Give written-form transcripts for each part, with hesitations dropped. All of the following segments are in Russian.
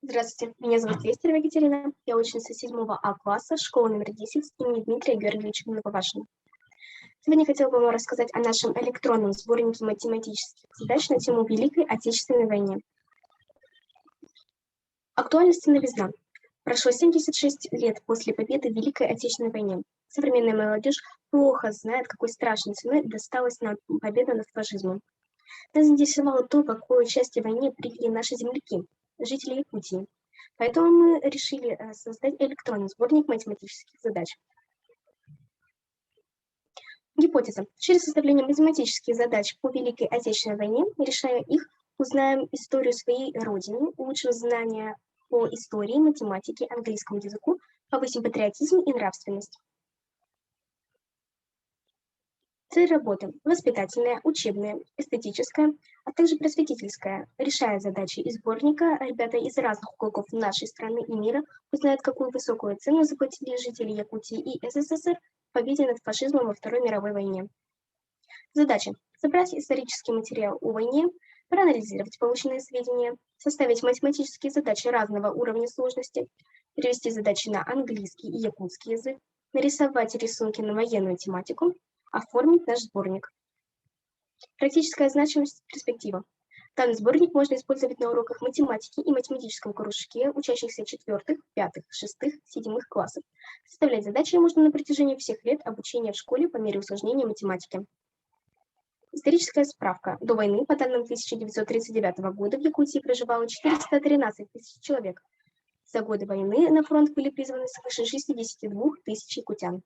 Здравствуйте, меня зовут Вестерова Екатерина. Я ученица 7 класса школы номер 10 имени Дмитрия Георгиевича Головашина. Сегодня хотела бы вам рассказать о нашем электронном сборнике математических задач на тему Великой Отечественной войны. Актуальность и новизна. Прошло 76 лет после победы в Великой Отечественной войне. Современная молодежь плохо знает, какой страшной ценой досталась нам победа над фашизмом. Нас заинтересовало то, какое участие в войне приняли наши земляки, жители Якутии. Поэтому мы решили создать электронный сборник математических задач. Гипотеза. Через составление математических задач по Великой Отечественной войне, решая их, узнаем историю своей родины, улучшим знания по истории, математике, английскому языку, повысим патриотизм и нравственность. Цель работы – воспитательная, учебная, эстетическая, а также просветительская. Решая задачи из сборника, ребята из разных уголков нашей страны и мира узнают, какую высокую цену заплатили жители Якутии и СССР в победе над фашизмом во Второй мировой войне. Задача – собрать исторический материал о войне, проанализировать полученные сведения, составить математические задачи разного уровня сложности, перевести задачи на английский и якутский язык, нарисовать рисунки на военную тематику, оформить наш сборник. Практическая значимость, перспектива. Данный сборник можно использовать на уроках математики и математическом кружке учащихся 4, 5, 6, 7 классов. Составлять задачи можно на протяжении всех лет обучения в школе по мере усложнения математики. Историческая справка. До войны, по данным 1939 года, в Якутии проживало 413 тысяч человек. За годы войны на фронт были призваны свыше 62 тысяч якутян.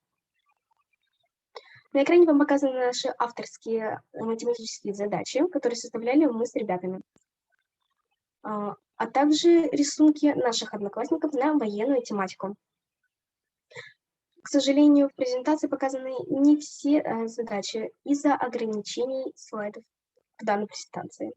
На экране вам показаны наши авторские математические задачи, которые составляли мы с ребятами, а также рисунки наших одноклассников на военную тематику. К сожалению, в презентации показаны не все задачи из-за ограничений слайдов в данной презентации.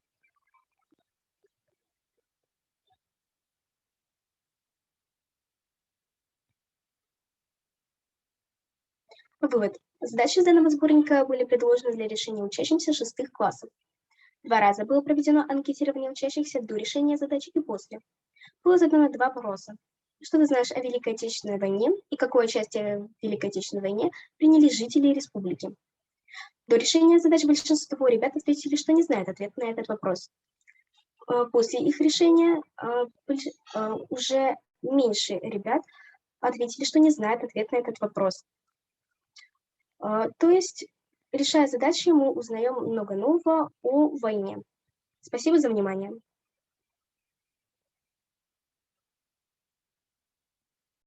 Вывод. Задачи из данного сборника были предложены для решения учащимся 6 классов. 2 раза было проведено анкетирование учащихся до решения задачи и после. Было задано 2 вопроса. Что ты знаешь о Великой Отечественной войне и какое участие в Великой Отечественной войне приняли жители республики? До решения задач большинство ребят ответили, что не знают ответ на этот вопрос. После их решения уже меньше ребят ответили, что не знают ответ на этот вопрос. То есть, решая задачи, мы узнаем много нового о войне. Спасибо за внимание.